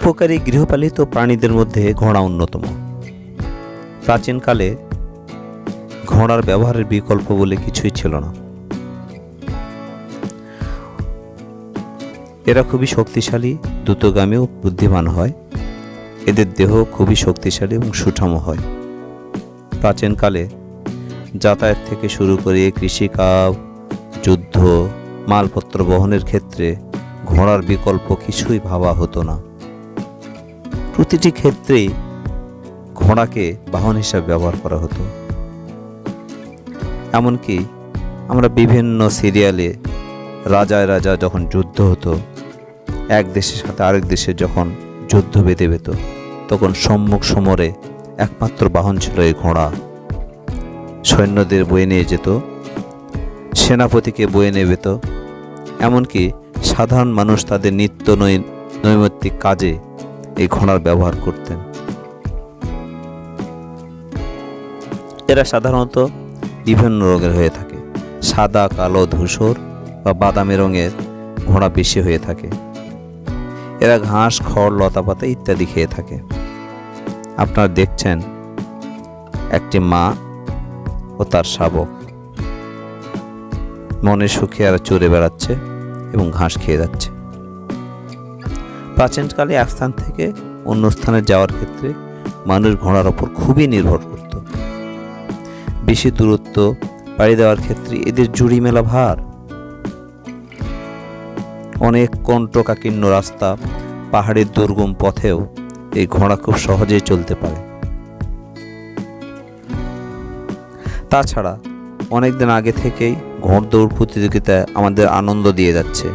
উপকারী গৃহপালিত প্রাণীদের মধ্যে ঘোড়া অন্যতম। প্রাচীনকালে ঘোড়ার ব্যবহারের বিকল্প বলে কিছুই ছিল না। এরা খুবই শক্তিশালী, দ্রুতগামী ও বুদ্ধিমান হয়। এদের দেহ খুবই শক্তিশালী এবং সুঠাম হয়। প্রাচীনকালে যাতায়াত থেকে শুরু করে কৃষিকাজ, যুদ্ধ, মালপত্র বহনের ক্ষেত্রে ঘোড়ার বিকল্প কিছুই ভাবা হতো না। প্রতিটি ক্ষেত্রেই ঘোড়াকে বাহন হিসাবে ব্যবহার করা হতো। এমনকি আমরা বিভিন্ন সিরিয়ালে রাজায় রাজা যখন যুদ্ধ হতো, এক দেশের সাথে আরেক দেশে যখন যুদ্ধ বেঁধে যেত, তখন সম্মুখ সমরে একমাত্র বাহন ছিল এই ঘোড়া। সৈন্যদের বয়ে নিয়ে যেত, সেনাপতিকে বয়ে নিয়ে যেত, এমনকি সাধারণ মানুষ তাদের নিত্য নৈমিত্তিক কাজে এই ঘোড়ার ব্যবহার করতেন। এরা সাধারণত বিভিন্ন রঙের হয়ে থাকে। সাদা, কালো, ধূসর বা বাদামি রঙের ঘোড়া বেশি হয়ে থাকে। এরা ঘাস, খড়, লতাপাতা ইত্যাদি খেয়ে থাকে। আপনারা দেখছেন একটি মা ও তার শাবক মনের সুখে এরা চড়ে বেড়াচ্ছে এবং ঘাস খেয়ে যাচ্ছে। প্রাচীনকালে এক স্থান থেকে অন্য স্থানে যাওয়ার ক্ষেত্রে মানুষ ঘোড়ার ওপর খুবই নির্ভর করত। বেশি দূরত্ব পাড়ি দেওয়ার ক্ষেত্রে এদের জুড়ি মেলা ভার। অনেক কণ্টকাকীর্ণ রাস্তা, পাহাড়ের দুর্গম পথেও এই ঘোড়া খুব সহজেই চলতে পারে। তাছাড়া অনেকদিন আগে থেকেই ঘোড়দৌড় প্রতিযোগিতায় আমাদের আনন্দ দিয়ে যাচ্ছে,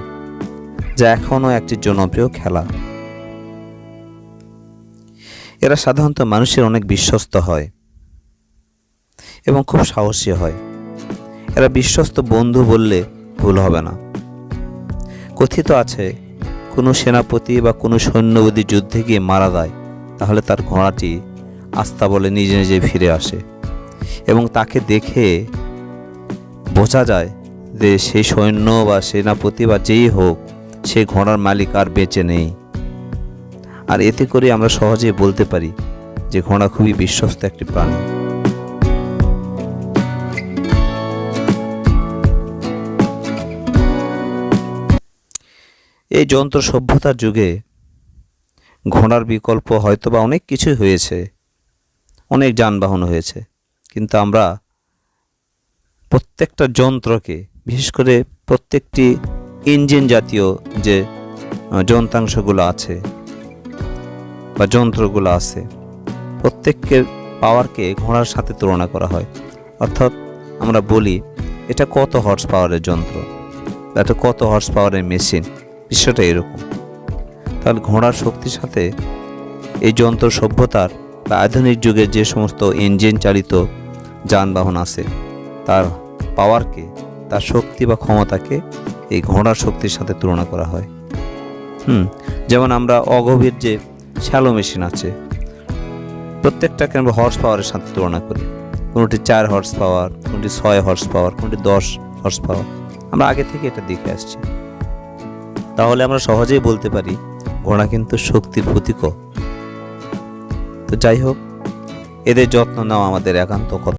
যা এখনও একটি জনপ্রিয় খেলা। এরা সাধারণত মানুষের অনেক বিশ্বস্ত হয় এবং খুব সাহসী হয়। এরা বিশ্বস্ত বন্ধু বললে ভুল হবে না। কথিত আছে, কোনো সেনাপতি বা কোনো সৈন্য যদি যুদ্ধে গিয়ে মারা যায়, তাহলে তার ঘোড়াটি আস্থা বলে নিজে নিজে ফিরে আসে এবং তাকে দেখে বোঝা যায় যে সেই সৈন্য বা সেনাপতি বা যেই হোক, সেই ঘোড়ার মালিক আর বেঁচে নেই। আর এতে করে আমরা সহজেই বলতে পারি যে ঘোড়া খুবই বিশ্বস্ত একটি প্রাণী। এই যন্ত্র সভ্যতার যুগে ঘোড়ার বিকল্প হয়তোবা অনেক কিছুই হয়েছে, অনেক যানবাহন হয়েছে, কিন্তু আমরা প্রত্যেকটা যন্ত্রকে, বিশেষ করে প্রত্যেকটি ইঞ্জিন জাতীয় যে যন্ত্রাংশগুলো আছে বা যন্ত্রগুলো আছে, প্রত্যেকের পাওয়ারকে ঘোড়ার সাথে তুলনা করা হয়। অর্থাৎ আমরা বলি এটা কত হর্স পাওয়ারের যন্ত্র, এটা কত হর্স পাওয়ারের মেশিন, বিষয়টা এরকম। তাহলে ঘোড়ার শক্তির সাথে এই যন্ত্র সভ্যতার বা আধুনিক যুগের যে সমস্ত ইঞ্জিন চালিত যানবাহন আছে, তার পাওয়ারকে, তার শক্তি বা ক্ষমতাকে এই ঘোড়ার শক্তির সাথে তুলনা করা হয়। যেমন আমরা অগভীর যে শ্যালো মেশিন আছে, প্রত্যেকটাকে আমরা হর্স পাওয়ারের সাথে তুলনা করি। কোনোটি 4 হর্স পাওয়ার, কোনোটি 6 হর্স পাওয়ার, কোনোটি 10 হর্স পাওয়ার। আমরা আগে থেকে এটা দেখে আসছি। তাহলে আমরা সহজেই বলতে পারি ঘোড়া কিন্তু শক্তির প্রতীক। তো যাই হোক, এদের যত্ন নেওয়া আমাদের একান্ত কর্তব্য।